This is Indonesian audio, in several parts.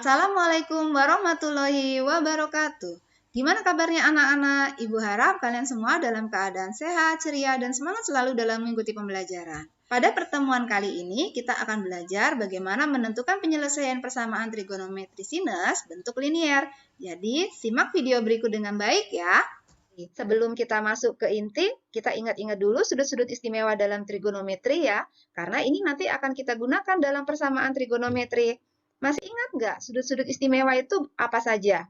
Assalamualaikum warahmatullahi wabarakatuh. Gimana kabarnya anak-anak? Ibu harap kalian semua dalam keadaan sehat, ceria, dan semangat selalu dalam mengikuti pembelajaran. Pada pertemuan kali ini, kita akan belajar bagaimana menentukan penyelesaian persamaan trigonometri sinus bentuk linier. Jadi, simak video berikut dengan baik ya. Sebelum kita masuk ke inti, kita ingat-ingat dulu sudut-sudut istimewa dalam trigonometri ya, karena ini nanti akan kita gunakan dalam persamaan trigonometri. Masih ingat nggak sudut-sudut istimewa itu apa saja?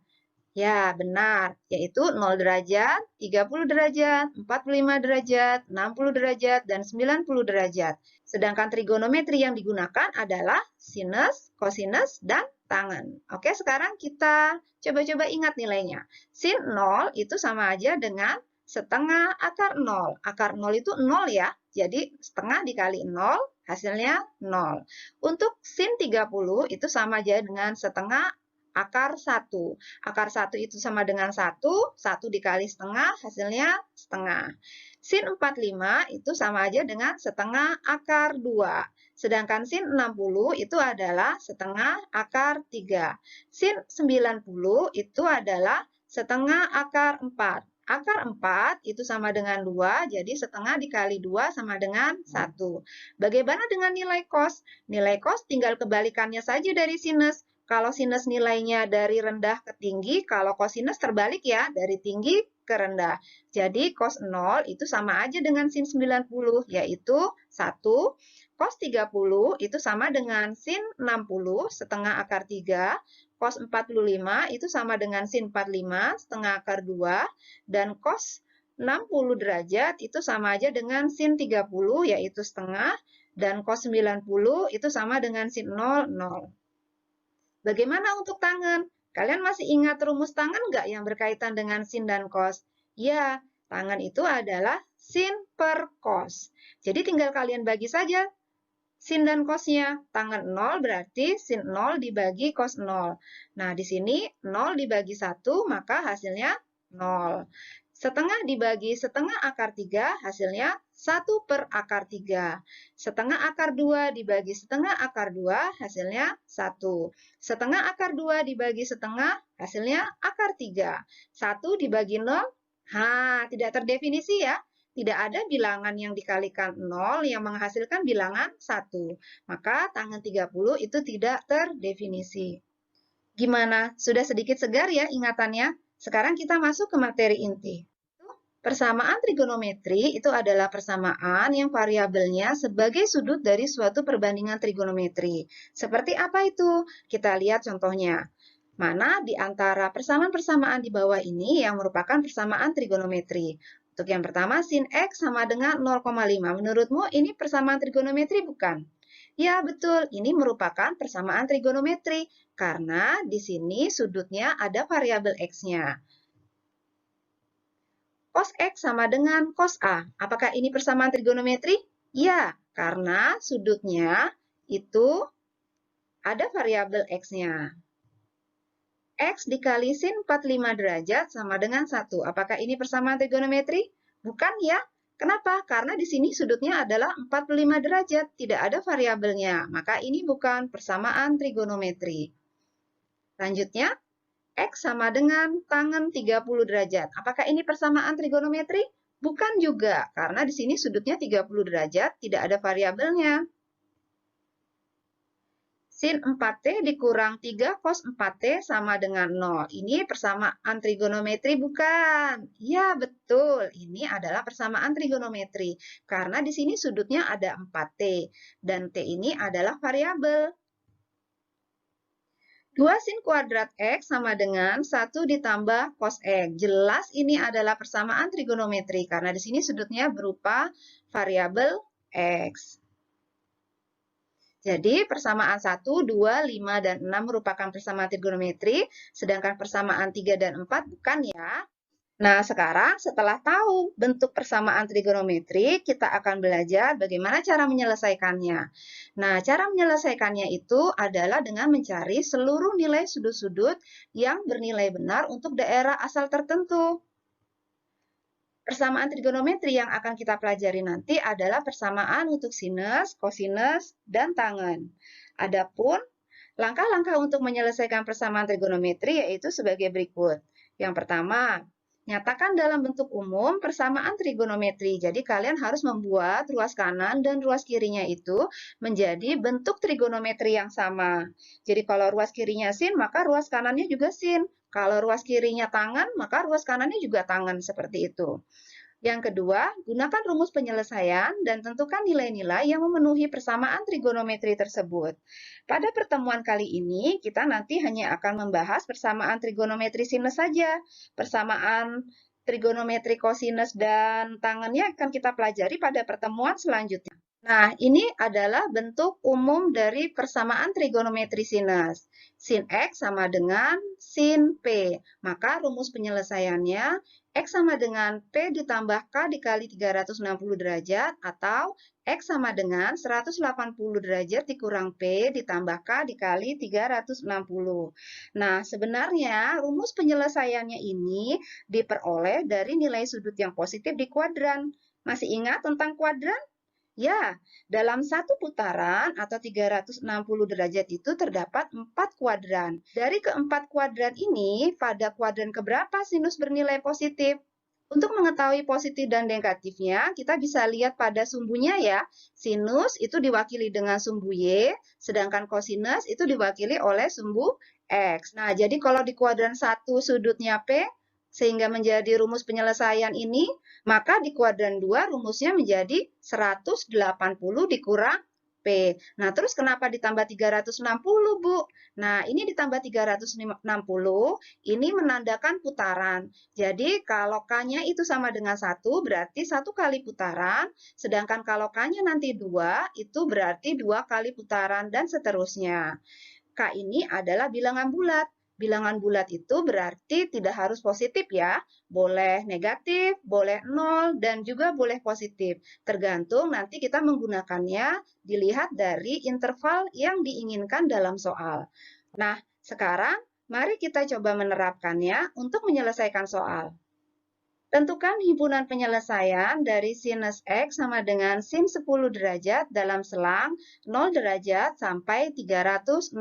Ya, benar, yaitu 0 derajat, 30 derajat, 45 derajat, 60 derajat, dan 90 derajat. Sedangkan trigonometri yang digunakan adalah sinus, kosinus, dan tangen. Oke, sekarang kita coba-coba ingat nilainya. Sin 0 itu sama aja dengan setengah akar 0. Akar 0 itu 0 ya, jadi setengah dikali 0, hasilnya 0. Untuk sin 30 itu sama aja dengan setengah akar 1. Akar 1 itu sama dengan 1 dikali setengah, hasilnya setengah. Sin 45 itu sama aja dengan setengah akar 2. Sedangkan sin 60 itu adalah setengah akar 3. Sin 90 itu adalah setengah akar 4. Akar 4 itu sama dengan 2, jadi setengah dikali 2 sama dengan 1. Bagaimana dengan nilai cos? Nilai cos tinggal kebalikannya saja dari sinus. Kalau sinus nilainya dari rendah ke tinggi, kalau kosinus terbalik ya, dari tinggi ke rendah. Jadi cos 0 itu sama aja dengan sin 90, yaitu 1. Cos 30 itu sama dengan sin 60, setengah akar 3. Cos 45 itu sama dengan sin 45, setengah akar 2. Dan cos 60 derajat itu sama aja dengan sin 30, yaitu setengah. Dan cos 90 itu sama dengan sin 0, 0. Bagaimana untuk tangen? Kalian masih ingat rumus tangen nggak yang berkaitan dengan sin dan cos? Ya, tangen itu adalah sin per cos. Jadi tinggal kalian bagi saja sin dan cosnya. Tangen 0 berarti sin 0 dibagi cos 0. Nah, di sini 0 dibagi 1, maka hasilnya 0. Setengah dibagi setengah akar 3, hasilnya 1 per akar 3. Setengah akar 2 dibagi setengah akar 2, hasilnya 1. Setengah akar 2 dibagi setengah, hasilnya akar 3. 1 dibagi 0, tidak terdefinisi ya. Tidak ada bilangan yang dikalikan 0 yang menghasilkan bilangan 1. Maka tangen 30 itu tidak terdefinisi. Gimana? Sudah sedikit segar ya ingatannya? Sekarang kita masuk ke materi inti. Persamaan trigonometri itu adalah persamaan yang variabelnya sebagai sudut dari suatu perbandingan trigonometri. Seperti apa itu? Kita lihat contohnya. Mana di antara persamaan-persamaan di bawah ini yang merupakan persamaan trigonometri? Untuk yang pertama, sin X sama dengan 0,5. Menurutmu ini persamaan trigonometri bukan? Ya, betul. Ini merupakan persamaan trigonometri karena di sini sudutnya ada variabel X-nya. Cos X sama dengan cos A. Apakah ini persamaan trigonometri? Ya, karena sudutnya itu ada variabel X-nya. X dikali sin 45 derajat sama dengan 1. Apakah ini persamaan trigonometri? Bukan ya. Kenapa? Karena di sini sudutnya adalah 45 derajat, tidak ada variabelnya. Maka ini bukan persamaan trigonometri. Lanjutnya, X sama dengan tangen 30 derajat. Apakah ini persamaan trigonometri? Bukan juga, karena di sini sudutnya 30 derajat, tidak ada variabelnya. Sin 4T dikurang 3 cos 4T sama dengan 0. Ini persamaan trigonometri bukan? Ya, betul. Ini adalah persamaan trigonometri. Karena di sini sudutnya ada 4T. Dan T ini adalah variabel. 2 sin kuadrat X sama dengan 1 ditambah cos X. Jelas ini adalah persamaan trigonometri karena di sini sudutnya berupa variabel X. Jadi persamaan 1, 2, 5, dan 6 merupakan persamaan trigonometri, sedangkan persamaan 3 dan 4 bukan ya. Nah, sekarang setelah tahu bentuk persamaan trigonometri, kita akan belajar bagaimana cara menyelesaikannya. Nah, cara menyelesaikannya itu adalah dengan mencari seluruh nilai sudut-sudut yang bernilai benar untuk daerah asal tertentu. Persamaan trigonometri yang akan kita pelajari nanti adalah persamaan untuk sinus, kosinus, dan tangen. Adapun Langkah-langkah untuk menyelesaikan persamaan trigonometri yaitu sebagai berikut. Yang pertama, nyatakan dalam bentuk umum persamaan trigonometri. Jadi kalian harus membuat ruas kanan dan ruas kirinya itu menjadi bentuk trigonometri yang sama. Jadi kalau ruas kirinya sin, maka ruas kanannya juga sin. Kalau ruas kirinya tangan, maka ruas kanannya juga tangan, seperti itu. Yang kedua, gunakan rumus penyelesaian dan tentukan nilai-nilai yang memenuhi persamaan trigonometri tersebut. Pada pertemuan kali ini, kita nanti hanya akan membahas persamaan trigonometri sinus saja. Persamaan trigonometri kosinus dan tangennya akan kita pelajari pada pertemuan selanjutnya. Nah, ini adalah bentuk umum dari persamaan trigonometri sinus. Sin X sama dengan sin P. Maka rumus penyelesaiannya X sama dengan P ditambah K dikali 360 derajat atau X sama dengan 180 derajat dikurang P ditambah K dikali 360. Nah, sebenarnya rumus penyelesaiannya ini diperoleh dari nilai sudut yang positif di kuadran. Masih ingat tentang kuadran? Ya, dalam satu putaran atau 360 derajat itu terdapat 4 kuadran. Dari keempat kuadran ini, pada kuadran keberapa sinus bernilai positif? Untuk mengetahui positif dan negatifnya, kita bisa lihat pada sumbunya ya. Sinus itu diwakili dengan sumbu Y, sedangkan kosinus itu diwakili oleh sumbu X. Nah, jadi kalau di kuadran 1 sudutnya P, sehingga menjadi rumus penyelesaian ini, maka di kuadran 2 rumusnya menjadi 180 dikurang P. Nah, terus kenapa ditambah 360, Bu? Nah, ini ditambah 360, ini menandakan putaran. Jadi, kalau K-nya itu sama dengan 1, berarti 1 kali putaran. Sedangkan kalau K-nya nanti 2, itu berarti 2 kali putaran, dan seterusnya. K ini adalah bilangan bulat. Bilangan bulat itu berarti tidak harus positif ya. Boleh negatif, boleh 0, dan juga boleh positif. Tergantung nanti kita menggunakannya dilihat dari interval yang diinginkan dalam soal. Nah, sekarang mari kita coba menerapkannya untuk menyelesaikan soal. Tentukan himpunan penyelesaian dari sinus X sama dengan sin 10 derajat dalam selang 0 derajat sampai 360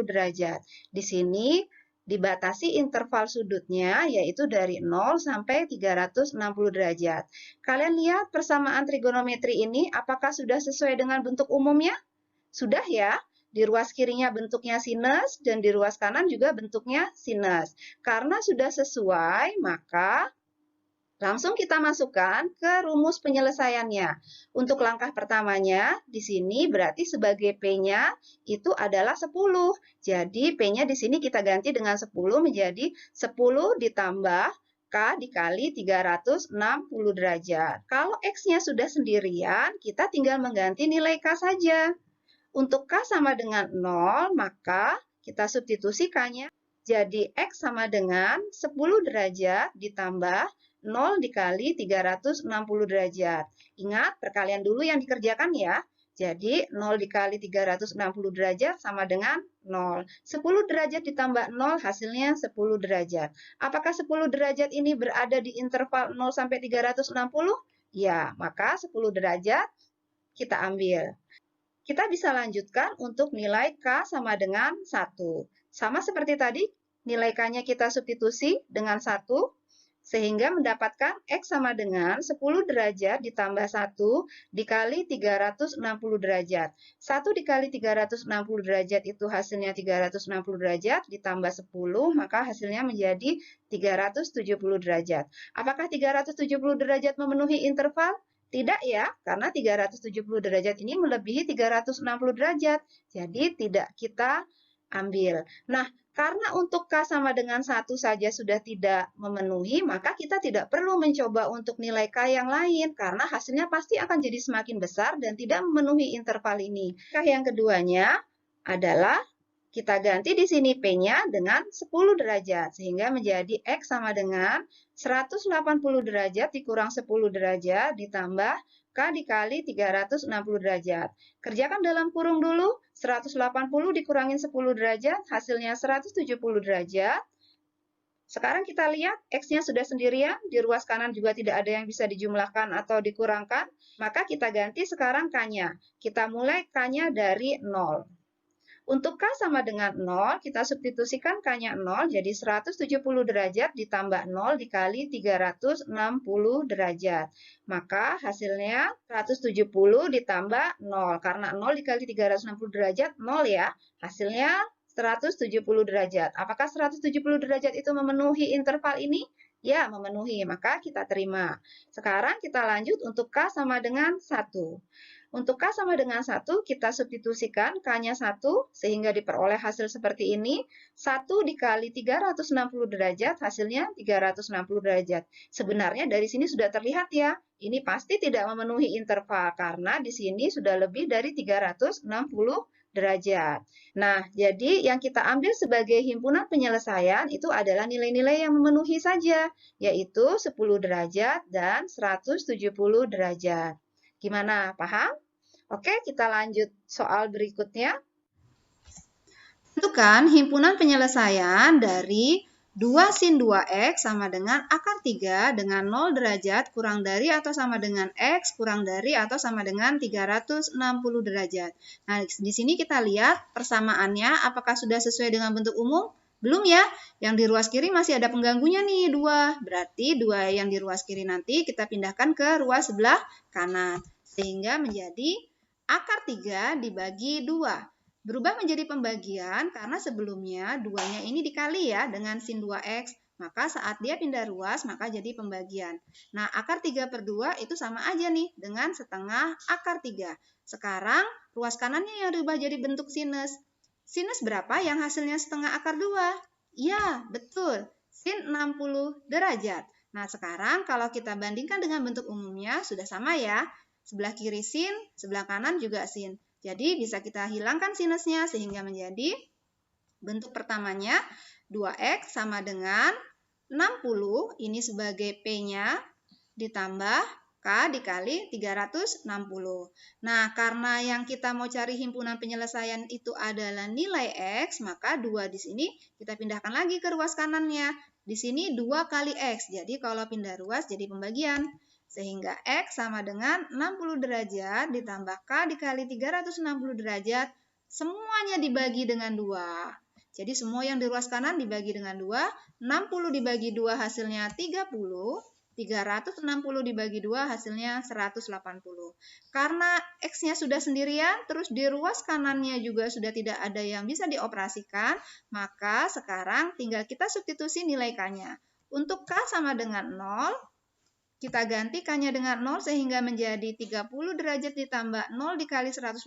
derajat. Di sini dibatasi interval sudutnya yaitu dari 0 sampai 360 derajat. Kalian lihat persamaan trigonometri ini apakah sudah sesuai dengan bentuk umumnya? Sudah ya? Di ruas kirinya bentuknya sinus dan di ruas kanan juga bentuknya sinus. Karena sudah sesuai, maka langsung kita masukkan ke rumus penyelesaiannya. Untuk langkah pertamanya, di sini berarti sebagai P-nya itu adalah 10. Jadi P-nya di sini kita ganti dengan 10 menjadi 10 ditambah K dikali 360 derajat. Kalau X-nya sudah sendirian, kita tinggal mengganti nilai K saja. Untuk K sama dengan 0, maka kita substitusi K-nya. Jadi X sama dengan 10 derajat ditambah 0 dikali 360 derajat. Ingat, perkalian dulu yang dikerjakan ya. Jadi 0 dikali 360 derajat sama dengan 0. 10 derajat ditambah 0 hasilnya 10 derajat. Apakah 10 derajat ini berada di interval 0 sampai 360? Ya, maka 10 derajat kita ambil. Kita bisa lanjutkan untuk nilai K sama dengan 1. Sama seperti tadi, nilai K-nya kita substitusi dengan 1, sehingga mendapatkan X sama dengan 10 derajat ditambah 1 dikali 360 derajat. 1 dikali 360 derajat itu hasilnya 360 derajat, ditambah 10, maka hasilnya menjadi 370 derajat. Apakah 370 derajat memenuhi interval? Tidak ya, karena 370 derajat ini melebihi 360 derajat. Jadi tidak kita ambil. Nah, karena untuk K sama dengan 1 saja sudah tidak memenuhi, maka kita tidak perlu mencoba untuk nilai K yang lain, karena hasilnya pasti akan jadi semakin besar dan tidak memenuhi interval ini. K yang keduanya adalah kita ganti di sini P-nya dengan 10 derajat, sehingga menjadi X sama dengan 180 derajat dikurang 10 derajat ditambah K dikali 360 derajat. Kerjakan dalam kurung dulu, 180 dikurangin 10 derajat, hasilnya 170 derajat. Sekarang kita lihat X-nya sudah sendirian, di ruas kanan juga tidak ada yang bisa dijumlahkan atau dikurangkan, maka kita ganti sekarang K-nya. Kita mulai K-nya dari 0. Untuk K sama dengan 0, kita substitusikan K-nya 0, jadi 170 derajat ditambah 0 dikali 360 derajat. Maka hasilnya 170 ditambah 0. Karena 0 dikali 360 derajat, 0 ya. Hasilnya 170 derajat. Apakah 170 derajat itu memenuhi interval ini? Ya, memenuhi. Maka kita terima. Sekarang kita lanjut untuk K sama dengan 1. Untuk K sama dengan 1, kita substitusikan K-nya 1, sehingga diperoleh hasil seperti ini. 1 dikali 360 derajat, hasilnya 360 derajat. Sebenarnya dari sini sudah terlihat ya, ini pasti tidak memenuhi interval, karena di sini sudah lebih dari 360 derajat. Nah, jadi yang kita ambil sebagai himpunan penyelesaian itu adalah nilai-nilai yang memenuhi saja, yaitu 10 derajat dan 170 derajat. Gimana, paham? Oke, kita lanjut soal berikutnya. Tentukan himpunan penyelesaian dari 2 sin 2x sama dengan akar 3 dengan 0 derajat kurang dari atau sama dengan x kurang dari atau sama dengan 360 derajat. Nah, di sini kita lihat persamaannya apakah sudah sesuai dengan bentuk umum? Belum ya, yang di ruas kiri masih ada pengganggunya nih, 2. Berarti 2 yang di ruas kiri nanti kita pindahkan ke ruas sebelah kanan. Sehingga menjadi akar 3 dibagi 2. Berubah menjadi pembagian karena sebelumnya 2-nya ini dikali ya dengan sin 2x. Maka saat dia pindah ruas, maka jadi pembagian. Nah, akar 3 per 2 itu sama aja nih dengan setengah akar 3. Sekarang, ruas kanannya yang berubah jadi bentuk sinus. Sinus berapa yang hasilnya setengah akar 2? Ya, betul. Sin 60 derajat. Nah, sekarang kalau kita bandingkan dengan bentuk umumnya, sudah sama ya. Sebelah kiri sin, sebelah kanan juga sin. Jadi bisa kita hilangkan sinusnya sehingga menjadi bentuk pertamanya 2x sama dengan 60, ini sebagai P-nya, ditambah K dikali 360. Nah, karena yang kita mau cari himpunan penyelesaian itu adalah nilai X, maka 2 di sini kita pindahkan lagi ke ruas kanannya. Di sini 2 kali X, jadi kalau pindah ruas jadi pembagian. Sehingga X sama dengan 60 derajat ditambah K dikali 360 derajat, semuanya dibagi dengan 2. Jadi semua yang di ruas kanan dibagi dengan 2, 60 dibagi 2 hasilnya 30, 360 dibagi 2 hasilnya 180. Karena X-nya sudah sendirian, terus di ruas kanannya juga sudah tidak ada yang bisa dioperasikan, maka sekarang tinggal kita substitusi nilai K-nya. Untuk K sama dengan 0, kita ganti K-nya dengan 0 sehingga menjadi 30 derajat ditambah 0 dikali 180.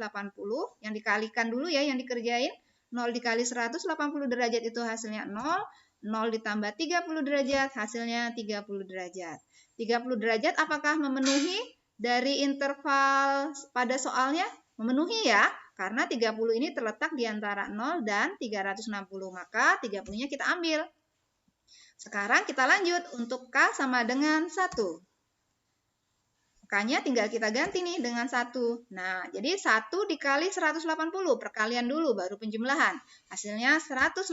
Yang dikalikan dulu ya, yang dikerjain. 0 dikali 180 derajat itu hasilnya 0. 0 ditambah 30 derajat hasilnya 30 derajat. 30 derajat apakah memenuhi dari interval pada soalnya? Memenuhi ya, karena 30 ini terletak di antara 0 dan 360. Maka 30-nya kita ambil. Sekarang kita lanjut untuk K sama dengan 1. K-nya tinggal kita ganti nih dengan 1. Nah, jadi 1 dikali 180. Perkalian dulu baru penjumlahan. Hasilnya 180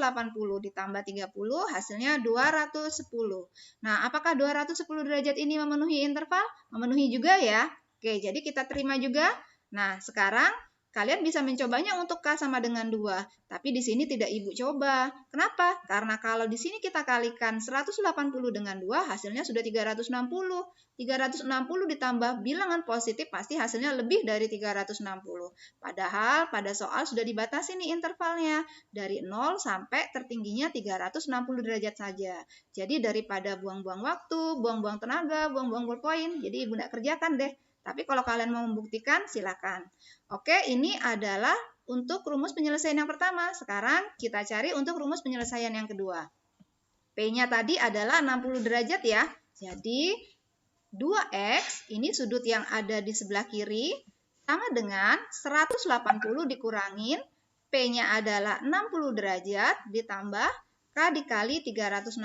ditambah 30, hasilnya 210. Nah, apakah 210 derajat ini memenuhi interval? Memenuhi juga ya. Oke, jadi kita terima juga. Nah, sekarang kalian bisa mencobanya untuk K sama dengan 2, tapi di sini tidak Ibu coba. Kenapa? Karena kalau di sini kita kalikan 180 dengan 2, hasilnya sudah 360. 360 ditambah bilangan positif pasti hasilnya lebih dari 360. Padahal pada soal sudah dibatasi nih intervalnya, dari 0 sampai tertingginya 360 derajat saja. Jadi daripada buang-buang waktu, buang-buang tenaga, buang-buang ballpoint, jadi Ibu tidak kerjakan deh. Tapi kalau kalian mau membuktikan, silakan. Oke, ini adalah untuk rumus penyelesaian yang pertama. Sekarang kita cari untuk rumus penyelesaian yang kedua. P-nya tadi adalah 60 derajat ya. Jadi 2x, ini sudut yang ada di sebelah kiri, sama dengan 180 dikurangin, P-nya adalah 60 derajat, ditambah K dikali 360.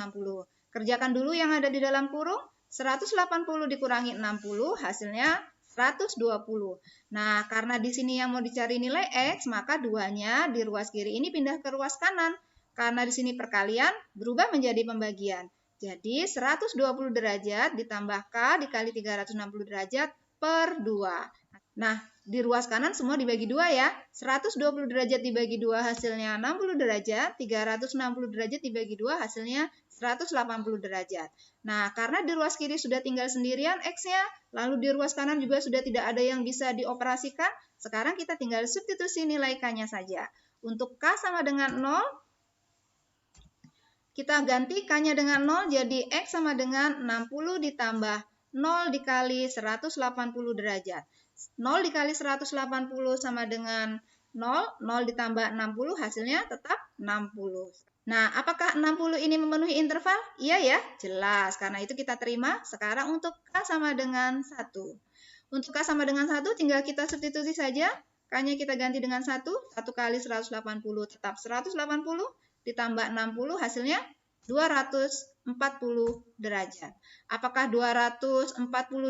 Kerjakan dulu yang ada di dalam kurung. 180 dikurangi 60, hasilnya 120. Nah, karena di sini yang mau dicari nilai X, maka 2-nya di ruas kiri ini pindah ke ruas kanan. Karena di sini perkalian, berubah menjadi pembagian. Jadi, 120 derajat ditambah K dikali 360 derajat per 2. Nah, di ruas kanan semua dibagi 2 ya. 120 derajat dibagi 2 hasilnya 60 derajat, 360 derajat dibagi 2 hasilnya 180 derajat. Nah, karena di ruas kiri sudah tinggal sendirian X-nya, lalu di ruas kanan juga sudah tidak ada yang bisa dioperasikan, sekarang kita tinggal substitusi nilai K-nya saja. Untuk K sama dengan 0, kita ganti K-nya dengan 0, jadi X sama dengan 60 ditambah 0 dikali 180 derajat. 0 dikali 180 sama dengan 0, 0 ditambah 60 hasilnya tetap 60. Nah, apakah 60 ini memenuhi interval? Iya ya, jelas. Karena itu kita terima. Sekarang untuk K sama dengan 1. Untuk K sama dengan 1 tinggal kita substitusi saja. K-nya kita ganti dengan 1. 1 kali 180 tetap 180 ditambah 60 hasilnya 240 derajat. Apakah 240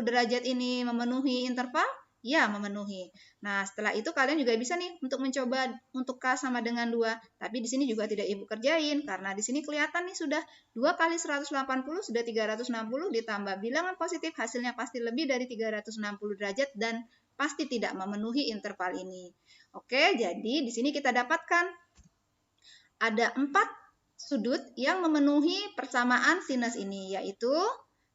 derajat ini memenuhi interval? Ya, memenuhi. Nah, setelah itu kalian juga bisa nih untuk mencoba untuk K sama dengan 2. Tapi di sini juga tidak Ibu kerjain karena di sini kelihatan nih sudah 2 kali 180 sudah 360 ditambah bilangan positif hasilnya pasti lebih dari 360 derajat dan pasti tidak memenuhi interval ini. Oke, jadi di sini kita dapatkan ada 4 sudut yang memenuhi persamaan sinus ini, yaitu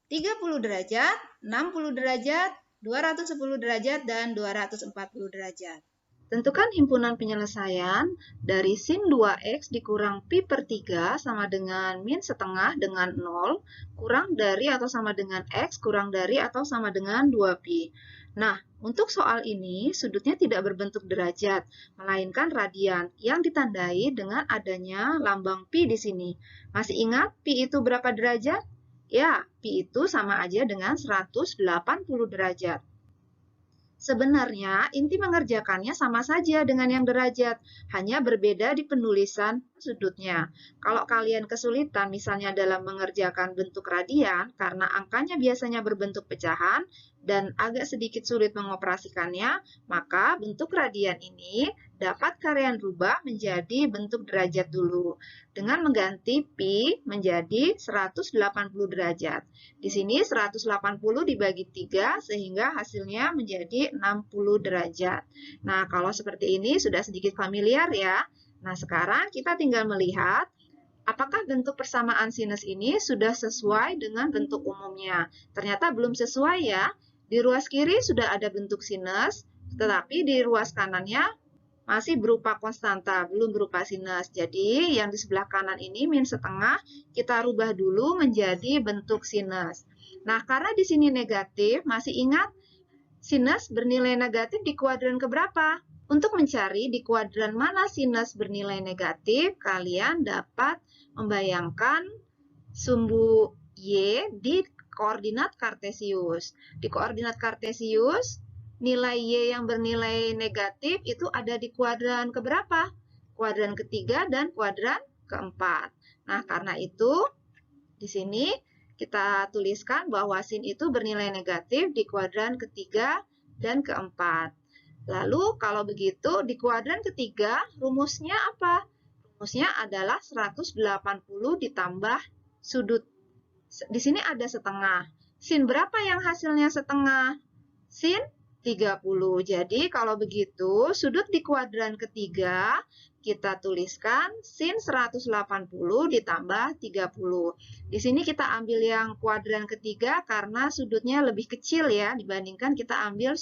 30 derajat, 60 derajat, 210 derajat, dan 240 derajat. Tentukan himpunan penyelesaian dari sin 2x dikurang pi per 3 sama dengan min setengah dengan 0, kurang dari atau sama dengan x, kurang dari atau sama dengan 2pi. Nah, untuk soal ini, sudutnya tidak berbentuk derajat, melainkan radian yang ditandai dengan adanya lambang pi di sini. Masih ingat pi itu berapa derajat? Ya, pi itu sama aja dengan 180 derajat. Sebenarnya, inti mengerjakannya sama saja dengan yang derajat, hanya berbeda di penulisan sudutnya. Kalau kalian kesulitan misalnya dalam mengerjakan bentuk radian, karena angkanya biasanya berbentuk pecahan, dan agak sedikit sulit mengoperasikannya, maka bentuk radian ini dapat kalian rubah menjadi bentuk derajat dulu, dengan mengganti pi menjadi 180 derajat. Di sini 180 dibagi 3 sehingga hasilnya menjadi 60 derajat. Nah, kalau seperti ini sudah sedikit familiar ya. Nah, sekarang kita tinggal melihat apakah bentuk persamaan sinus ini sudah sesuai dengan bentuk umumnya. Ternyata belum sesuai ya. Di ruas kiri sudah ada bentuk sinus, tetapi di ruas kanannya masih berupa konstanta, belum berupa sinus. Jadi, yang di sebelah kanan ini min setengah, kita rubah dulu menjadi bentuk sinus. Nah, karena di sini negatif, masih ingat sinus bernilai negatif di kuadran keberapa? Untuk mencari di kuadran mana sinus bernilai negatif, kalian dapat membayangkan sumbu Y di koordinat kartesius. Di koordinat kartesius, nilai Y yang bernilai negatif itu ada di kuadran keberapa? Kuadran ketiga dan kuadran keempat. Nah, karena itu di sini kita tuliskan bahwa sin itu bernilai negatif di kuadran ketiga dan keempat. Lalu kalau begitu di kuadran ketiga rumusnya apa? Rumusnya adalah 180 ditambah sudut. Di sini ada setengah. Sin berapa yang hasilnya setengah? Sin 30. Jadi kalau begitu, sudut di kuadran ketiga kita tuliskan sin 180 ditambah 30. Di sini kita ambil yang kuadran ketiga karena sudutnya lebih kecil ya dibandingkan kita ambil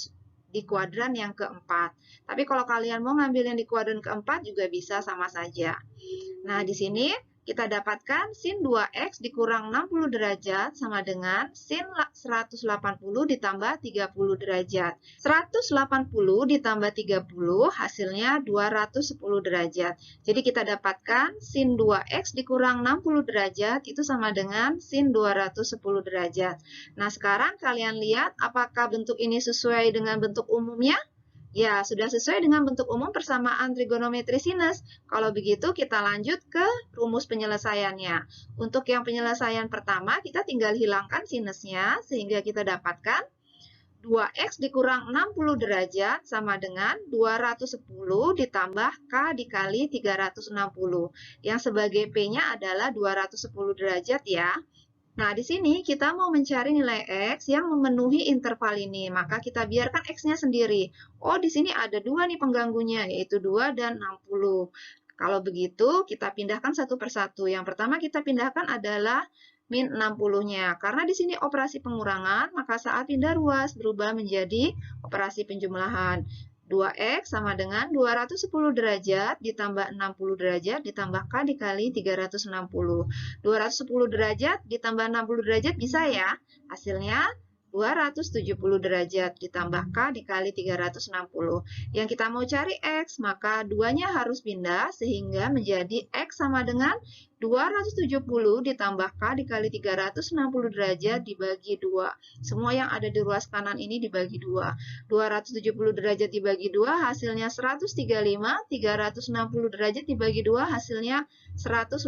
di kuadran yang keempat. Tapi kalau kalian mau ngambil yang di kuadran keempat juga bisa sama saja. Nah, di sini kita dapatkan sin 2x dikurang 60 derajat sama dengan sin 180 ditambah 30 derajat. 180 ditambah 30 hasilnya 210 derajat. Jadi kita dapatkan sin 2x dikurang 60 derajat itu sama dengan sin 210 derajat. Nah, sekarang kalian lihat apakah bentuk ini sesuai dengan bentuk umumnya? Ya, sudah sesuai dengan bentuk umum persamaan trigonometri sinus. Kalau begitu, kita lanjut ke rumus penyelesaiannya. Untuk yang penyelesaian pertama, kita tinggal hilangkan sinusnya, sehingga kita dapatkan 2x dikurang 60 derajat sama dengan 210 ditambah K dikali 360. Yang sebagai P-nya adalah 210 derajat ya. Nah, di sini kita mau mencari nilai X yang memenuhi interval ini, maka kita biarkan X-nya sendiri. Oh, di sini ada dua nih pengganggunya, yaitu 2 dan 60. Kalau begitu, kita pindahkan satu persatu. Yang pertama kita pindahkan adalah min 60-nya. Karena di sini operasi pengurangan, maka saat pindah ruas berubah menjadi operasi penjumlahan. 2X sama dengan 210 derajat ditambah 60 derajat ditambah K dikali 360. 210 derajat ditambah 60 derajat bisa ya? Hasilnya 270 derajat ditambah K dikali 360. Yang kita mau cari X, maka duanya harus pindah sehingga menjadi X sama dengan 270 ditambah K dikali 360 derajat dibagi 2. Semua yang ada di ruas kanan ini dibagi 2. 270 derajat dibagi 2 hasilnya 135, 360 derajat dibagi 2 hasilnya 180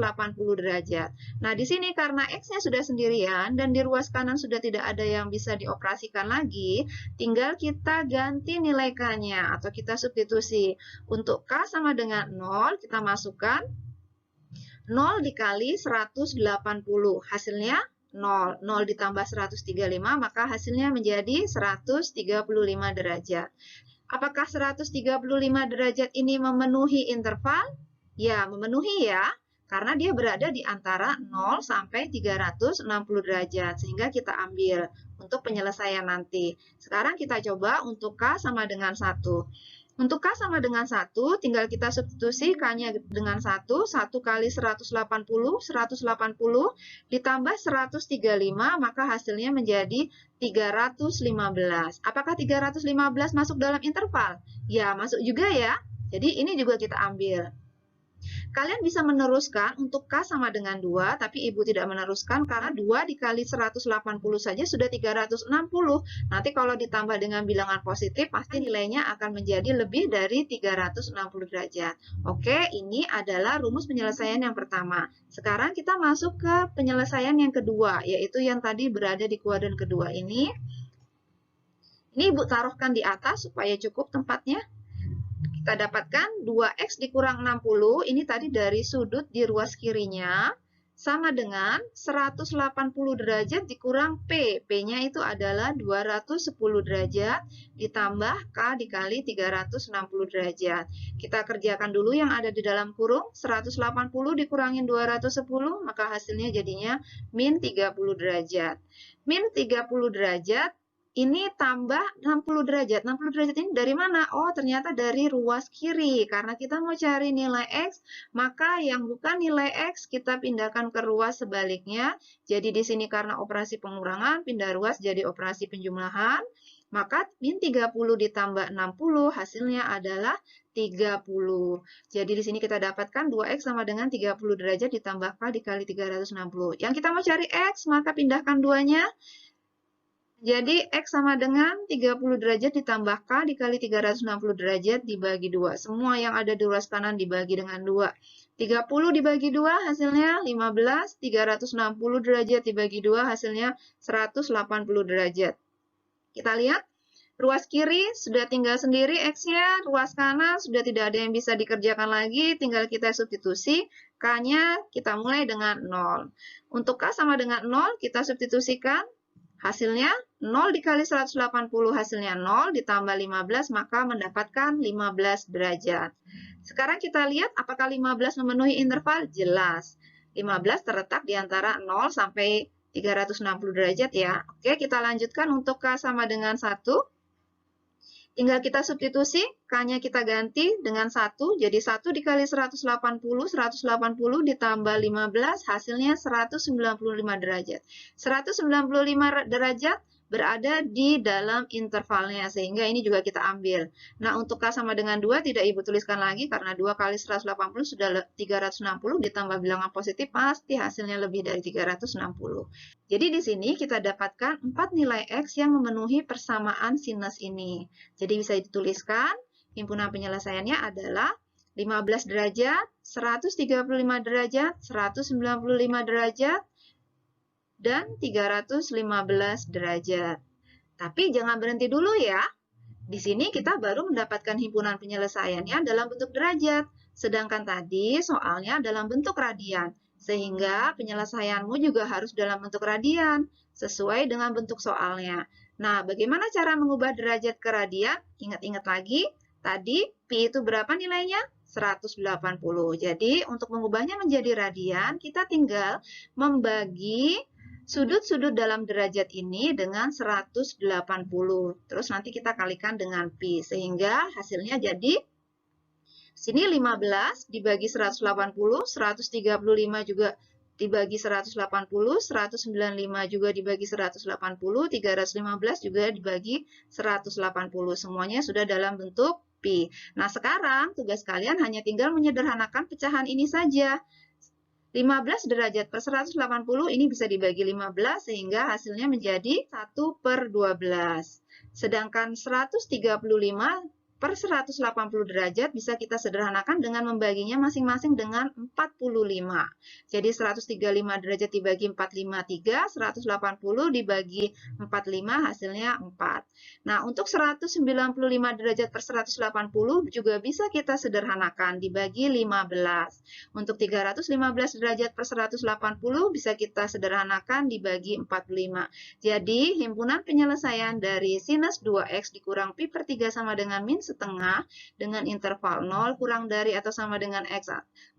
derajat. Nah, di sini karena X-nya sudah sendirian dan di ruas kanan sudah tidak ada yang bisa dioperasikan lagi, tinggal kita ganti nilai K-nya atau kita substitusi. Untuk K sama dengan 0, kita masukkan 0 dikali 180, hasilnya 0. 0 ditambah 135, maka hasilnya menjadi 135 derajat. Apakah 135 derajat ini memenuhi interval? Ya, memenuhi ya, karena dia berada di antara 0 sampai 360 derajat, sehingga kita ambil untuk penyelesaian nanti. Sekarang kita coba untuk K sama dengan 1. Untuk K sama dengan 1, tinggal kita substitusi K-nya dengan 1 kali 180, 180 ditambah 135, maka hasilnya menjadi 315. Apakah 315 masuk dalam interval? Ya, masuk juga ya. Jadi ini juga kita ambil. Kalian bisa meneruskan untuk K sama dengan 2, tapi Ibu tidak meneruskan karena 2 dikali 180 saja sudah 360. Nanti kalau ditambah dengan bilangan positif, pasti nilainya akan menjadi lebih dari 360 derajat. Oke, ini adalah rumus penyelesaian yang pertama. Sekarang kita masuk ke penyelesaian yang kedua, yaitu yang tadi berada di kuadran kedua ini. Ini Ibu taruhkan di atas supaya cukup tempatnya. Kita dapatkan 2X dikurang 60, ini tadi dari sudut di ruas kirinya, sama dengan 180 derajat dikurang P. P-nya itu adalah 210 derajat, ditambah K dikali 360 derajat. Kita kerjakan dulu yang ada di dalam kurung, 180 dikurangin 210, maka hasilnya jadinya min 30 derajat. Min 30 derajat, ini tambah 60 derajat. 60 derajat ini dari mana? Oh, ternyata dari ruas kiri. Karena kita mau cari nilai X, maka yang bukan nilai X kita pindahkan ke ruas sebaliknya. Jadi di sini karena operasi pengurangan, pindah ruas jadi operasi penjumlahan. Maka min 30 ditambah 60 hasilnya adalah 30. Jadi di sini kita dapatkan 2X sama dengan 30 derajat ditambah K dikali 360. Yang kita mau cari X, maka pindahkan duanya. Jadi X sama dengan 30 derajat ditambah K dikali 360 derajat dibagi 2. Semua yang ada di ruas kanan dibagi dengan 2. 30 dibagi 2 hasilnya 15. 360 derajat dibagi 2 hasilnya 180 derajat. Kita lihat, ruas kiri sudah tinggal sendiri X-nya, ruas kanan sudah tidak ada yang bisa dikerjakan lagi, tinggal kita substitusi. K-nya kita mulai dengan 0. Untuk K sama dengan 0, kita substitusikan. Hasilnya 0 dikali 180 hasilnya 0 ditambah 15 maka mendapatkan 15 derajat. Sekarang kita lihat apakah 15 memenuhi interval? Jelas. 15 terletak di antara 0 sampai 360 derajat ya. Oke, kita lanjutkan untuk K sama dengan 1. Tinggal kita substitusi, K-nya kita ganti dengan 1, jadi 1 dikali 180 ditambah 15, hasilnya 195 derajat. 195 derajat berada di dalam intervalnya, sehingga ini juga kita ambil. Nah, untuk K sama dengan 2 tidak Ibu tuliskan lagi, karena 2 kali 180 sudah 360, ditambah bilangan positif, pasti hasilnya lebih dari 360. Jadi di sini kita dapatkan 4 nilai X yang memenuhi persamaan sinus ini. Jadi bisa dituliskan, himpunan penyelesaiannya adalah 15 derajat, 135 derajat, 195 derajat, dan 315 derajat. Tapi jangan berhenti dulu ya. Di sini kita baru mendapatkan himpunan penyelesaiannya dalam bentuk derajat. Sedangkan tadi soalnya dalam bentuk radian. Sehingga penyelesaianmu juga harus dalam bentuk radian, sesuai dengan bentuk soalnya. Nah, bagaimana cara mengubah derajat ke radian? Ingat-ingat lagi, tadi pi itu berapa nilainya? 180. Jadi, untuk mengubahnya menjadi radian, kita tinggal membagi sudut-sudut dalam derajat ini dengan 180. Terus nanti kita kalikan dengan pi, sehingga hasilnya jadi sini 15 dibagi 180, 135 juga dibagi 180, 195 juga dibagi 180, 315 juga dibagi 180. Semuanya sudah dalam bentuk pi. Nah, sekarang tugas kalian hanya tinggal menyederhanakan pecahan ini saja. 15 derajat per 180 ini bisa dibagi 15 sehingga hasilnya menjadi 1/12. Sedangkan 135 per 180 derajat bisa kita sederhanakan dengan membaginya masing-masing dengan 45. Jadi 135 derajat dibagi 45, 3, 180 dibagi 45 hasilnya 4. Nah, untuk 195 derajat per 180 juga bisa kita sederhanakan dibagi 15. Untuk 315 derajat per 180 bisa kita sederhanakan dibagi 45. Jadi, himpunan penyelesaian dari sinus 2x dikurang pi per 3 sama dengan min setengah dengan interval 0 kurang dari atau sama dengan x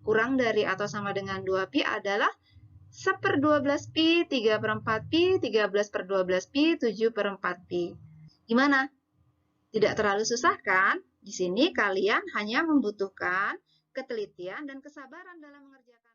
kurang dari atau sama dengan 2pi adalah 1/12 pi, 3/4 pi, 13/12 pi, 7/4 pi. Gimana? Tidak terlalu susah kan? Di sini kalian hanya membutuhkan ketelitian dan kesabaran dalam mengerjakan